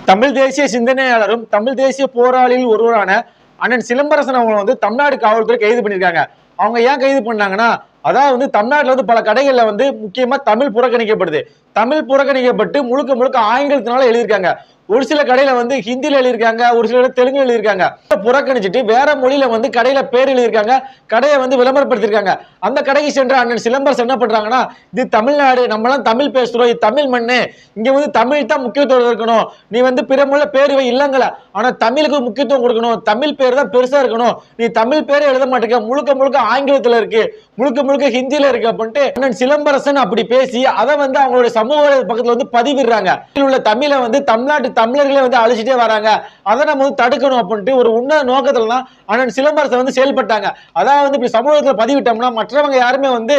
தமிழ் தேசிய சிந்தனையாளரும் தமிழ் தேசிய போராளியில் ஒருவரான அண்ணன் சிலம்பரசன் அவங்க வந்து தமிழ்நாடு காவல்துறை கைது பண்ணிருக்காங்க. அவங்க ஏன் கைது பண்ணாங்கன்னா, அதாவது தமிழ்நாட்டுல பல கடைகள்ல முக்கியமா தமிழ் புறக்கணிக்கப்படுது. தமிழ் புறக்கணிக்கப்பட்டு முழுக்க முழுக்க ஆங்கிலத்தினால எழுதியிருக்காங்க. ஒரு சில கடையில ஹிந்தியில எழுதியிருக்காங்க, ஒரு சில தெலுங்கு எழுதியிருக்காங்க. புறக்கணிச்சுட்டு வேற மொழியில கடையில பேர் எழுதியிருக்காங்க, கடையை விளம்பரப்படுத்திருக்காங்க. அந்த கடைக்கு சென்ற அண்ணன் சிலம்பரசன் என்ன பண்றாங்கன்னா, இது தமிழ்நாடு, நம்மளாம் தமிழ் பேசுறோம், இது தமிழ் மண்ணு, இங்க தமிழ் தான் முக்கியத்துவம் இருக்கணும், நீ பிற மொழியில பேர் இல்லங்கள, ஆனா தமிழுக்கு முக்கியத்துவம் கொடுக்கணும், தமிழ் பேர் தான் பெருசா இருக்கணும், நீ தமிழ் பேரே எழுத மாட்டேங்க, முழுக்க முழுக்க ஆங்கிலத்துல இருக்கு, முழுக்க முழுக்க ஹிந்தியில இருக்கு அப்படின்ட்டு அண்ணன் சிலம்பரசன் அப்படி பேசி அதை அவங்களுடைய சமூக பக்கத்துல பதிவிடுறாங்க. உள்ள தமிழை தமிழ்நாட்டு தமிழர்களே அழிச்சிட்டே வராங்க, அதை நம்ம தடுக்கணும் அப்படின்ட்டு ஒரு உன்னத நோக்கத்துல தான் அண்ணன் சிலம்பரசன் செயல்பட்டாங்க. அதாவது இப்படி சமூகத்துல பதிவிட்டோம்னா மற்றவங்க யாருமே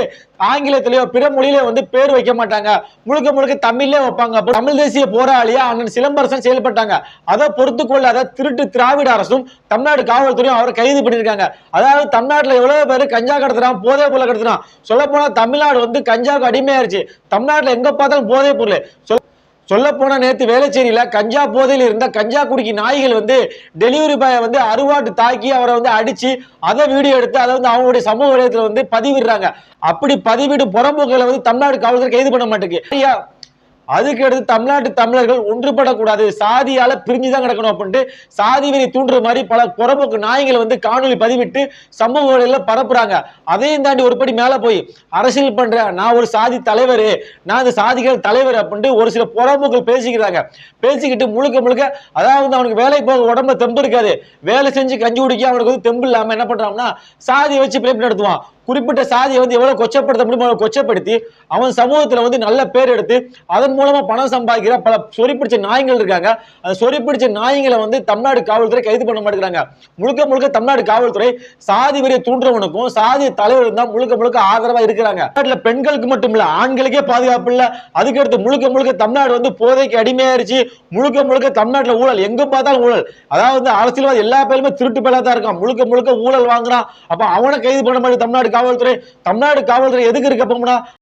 ஆங்கிலத்திலேயோ பிற மொழியிலே பேர் வைக்க மாட்டாங்க, முழுக்க முழுக்க தமிழ்லே வைப்பாங்க. தமிழ் தேசிய போராளியா அண்ணன் சிலம்பரசன் செயல்பட்டாங்க. அதை பொறுத்து கொள்ளாத திருட்டு திராவிட அரசும் தமிழ்நாடு காவல்துறையும் அவரை கைது பண்ணிருக்காங்க. அதாவது தமிழ்நாட்டுல எவ்வளவு பேர் கஞ்சா கடத்துறான், போதை பொருளை கடத்துறான். சொல்ல போனா தமிழ்நாடு கஞ்சாவுக்கு அடிமையாயிருச்சு. தமிழ்நாட்டுல எங்க பார்த்தாலும் போதை பொருள். சொல்ல போனா நேற்று வேளச்சேரியில கஞ்சா போதையில் இருந்த கஞ்சா குடிக்கி நாய்கள் டெலிவரி பாயை அருவாட்டு தாக்கி அவரை அடிச்சு அதை வீடியோ எடுத்து அதை அவங்களுடைய சமூக வலையத்துல பதிவிடுறாங்க. அப்படி பதிவிடும் புறம்போக்குகளை தமிழ்நாடு காவல்துறை கைது பண்ண மாட்டேங்குது. அதுக்கு அடுத்து தமிழ்நாட்டு தமிழர்கள் ஒன்றுபடக்கூடாது, சாதியால பிரிஞ்சுதான் கிடக்கணும் அப்படின்ட்டு சாதி வெறி தூண்டுற மாதிரி பல புறம்போக்கு நாய்கள் காணொலி பதிவிட்டு சமூக வலையில பரப்புறாங்க. அதையும் தாண்டி ஒருபடி மேல போய் அரசியல் பண்ற நான் ஒரு சாதி தலைவர், நான் இந்த சாதிகள் தலைவர் அப்படின்ட்டு ஒரு சில புறம்போக்கள் பேசிக்கிறாங்க. பேசிக்கிட்டு முழுக்க முழுக்க அதாவது அவனுக்கு வேலைக்கு போக உடம்புல தெம்பு இருக்காது, வேலை செஞ்சு கஞ்சி குடிக்க அவனுக்கு தெம்பு இல்லாம என்ன பண்றாங்கன்னா சாதியை வச்சு பிழைப்பு நடத்துவான். குறிப்பிட்ட சாதியை எவ்வளவு கொச்சப்படுத்த முடியுமோ கொச்சப்படுத்தி அவன் சமூகத்துல நல்ல பேர் எடுத்து அதன் மூலமா பணம் சம்பாதிக்கிற பல சொறி பிடிச்ச நாய்கள் இருக்காங்க. அந்த சொறி பிடிச்ச நாய்களை தமிழ்நாடு காவல்துறை கைது பண்ண மாட்டேங்கிறாங்க. முழுக்க முழுக்க தமிழ்நாடு காவல்துறை சாதி வரியை தூண்டுறவனுக்கும் சாதி தலைவரும் தான் முழுக்க முழுக்க ஆதரவா இருக்கிறாங்க. நாட்டுல பெண்களுக்கு மட்டும் இல்ல ஆண்களுக்கே பாதுகாப்பு இல்ல. அதுக்கடுத்து முழுக்க முழுக்க தமிழ்நாடு போதைக்கு அடிமையாயிருச்சு. முழுக்க முழுக்க தமிழ்நாட்டுல ஊழல், எங்க பார்த்தாலும் ஊழல். அதாவது அரசியல்வாதி எல்லா பேருமே திருட்டு பேரா தான் இருக்கான், முழுக்க முழுக்க ஊழல் வாங்குறான். அப்ப அவனை கைது பண்ண மாதிரி தமிழ்நாடு காவல்துறை எதுக்கு இருக்க போனா